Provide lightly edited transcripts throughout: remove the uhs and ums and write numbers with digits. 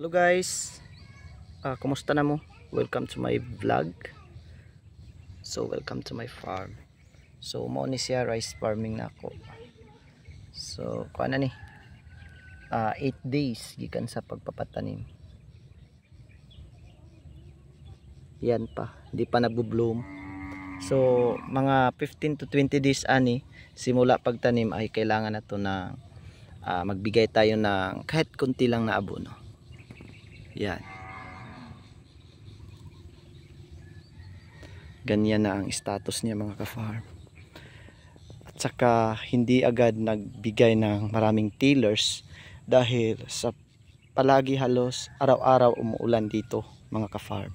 Hello guys, kumusta na mo? Welcome to my vlog. So welcome to my farm. So mo ni siya rice farming na ako. So kuha na ni 8 days gikan sa pagpapatanim. Yan pa, hindi pa nagbo-bloom. So mga 15 to 20 days ani simula pagtanim ay kailangan na to na magbigay tayo ng kahit konti lang na abono. Yan. Ganyan na ang status niya mga ka-farm. At saka hindi agad nagbigay ng maraming tillers dahil sa palagi halos araw-araw umuulan dito mga ka-farm.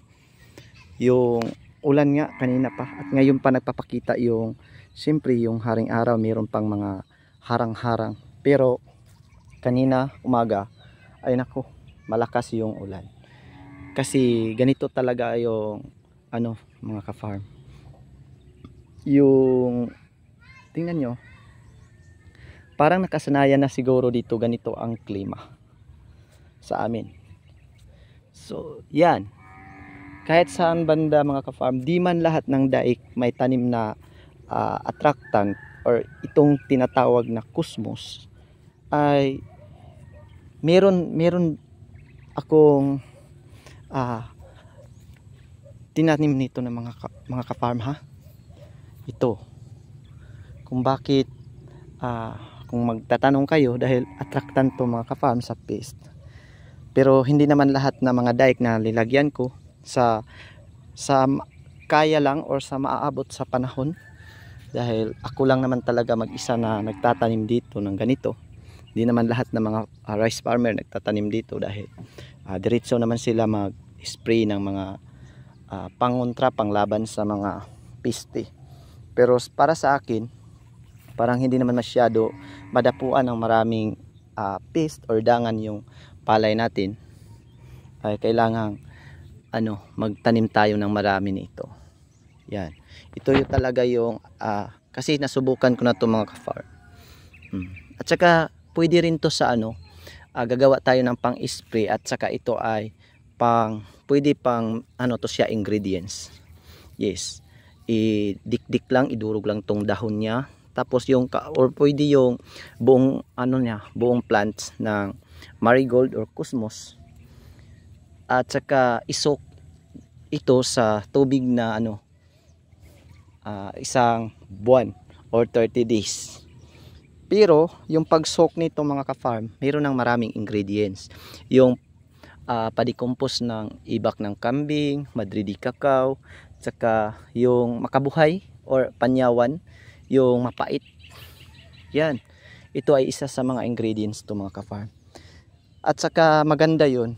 Yung ulan nga kanina pa at ngayon pa nagpapakita yung siyempre yung haring araw, mayroon pang mga harang-harang. Pero kanina umaga ay nako, malakas yung ulan. Kasi ganito talaga yung mga ka-farm. Yung tingnan nyo, parang nakasanayan na siguro dito ganito ang klima sa amin. So yan, kahit saan banda mga ka-farm, di man lahat ng daik may tanim na attractant or itong tinatawag na kusmos ay meron akong tinanim nito ng mga ka-farm ha. Ito kung bakit kung magtatanong kayo dahil attractant to mga ka-farm sa pest. Pero hindi naman lahat na mga daik na nilagyan ko sa kaya lang or sa maaabot sa panahon, dahil ako lang naman talaga mag-isa na nagtatanim dito ng ganito. Hindi naman lahat ng mga rice farmer nagtatanim dito dahil diretso naman sila mag-spray ng mga pangontra, panglaban sa mga peste. Pero para sa akin, parang hindi naman masyado madapuan ng maraming pest or dangan yung palay natin. Ay kailangan magtanim tayo ng marami nito. Yan. Ito yung talaga yung kasi nasubukan ko na to mga ka-farm. At saka pwede rin to sa gagawa tayo ng pang-spray at saka ito ay pwede pang to siya ingredients. Yes. Idikdik lang, idurog lang tong dahon niya. Tapos yung or pwede yung buong buong plants ng marigold or kusmos. At saka isok ito sa tubig na isang buwan or 30 days. Pero yung pag-soak nito mga ka-farm, mayroon ng maraming ingredients. Yung pa-decompose ng ibak ng kambing, madridi cacao, saka yung makabuhay or panyawan, yung mapait. Yan. Ito ay isa sa mga ingredients to mga ka-farm. At saka maganda yun.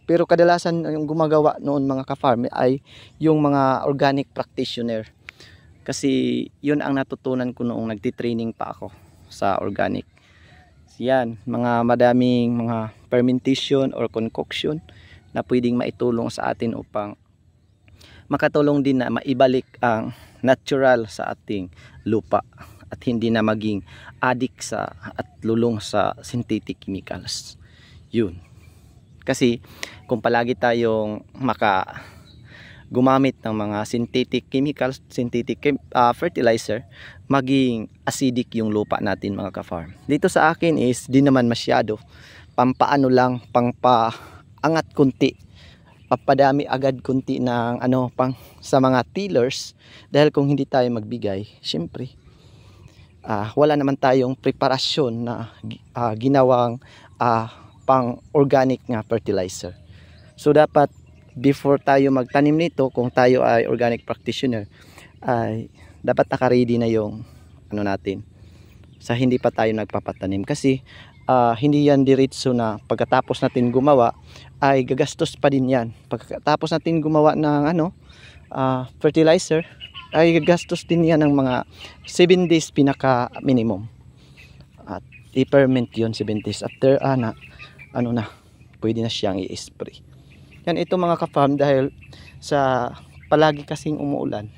Pero kadalasan yung gumagawa noon mga ka-farm ay yung mga organic practitioner. Kasi yun ang natutunan ko noong nagtitraining pa ako sa organic. Yan, mga madaming mga fermentation or concoction na pwedeng maitulong sa atin upang makatulong din na maibalik ang natural sa ating lupa at hindi na maging addict at lulong sa synthetic chemicals. Yun. Kasi kung palagi tayong gumamit ng mga synthetic chemicals, synthetic fertilizer, maging acidic yung lupa natin mga ka-farm. Dito sa akin is di naman masyado, pampaano lang, pangpaangat kunti, papadami agad kunti ng pang sa mga tillers, dahil kung hindi tayo magbigay, syempre wala naman tayong preparasyon na ginawang pang organic nga fertilizer. So dapat before tayo magtanim nito, kung tayo ay organic practitioner, ay dapat naka-ready na yung natin sa hindi pa tayo nagpapatanim. Kasi hindi yan diretso na pagkatapos natin gumawa ay gagastos pa din yan. Pagkatapos natin gumawa ng fertilizer ay gagastos din yan ng mga 7 days pinaka minimum. At i-ferment yun 7 days. After pwede na siyang i-spray. Yan, ito mga ka-farm, dahil sa palagi kasing umuulan,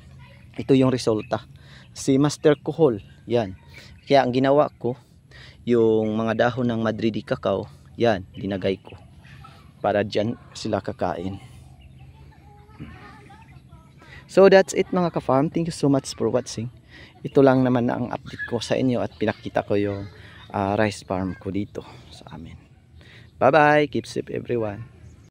ito yung resulta. Si Master Kuhol, yan. Kaya ang ginawa ko, yung mga dahon ng madridi cacao, yan, dinagay ko. para dyan sila kakain. So that's it mga ka-farm. Thank you so much for watching. Ito lang naman na ang update ko sa inyo at pinakita ko yung rice farm ko dito sa amin. Bye bye, keep safe everyone.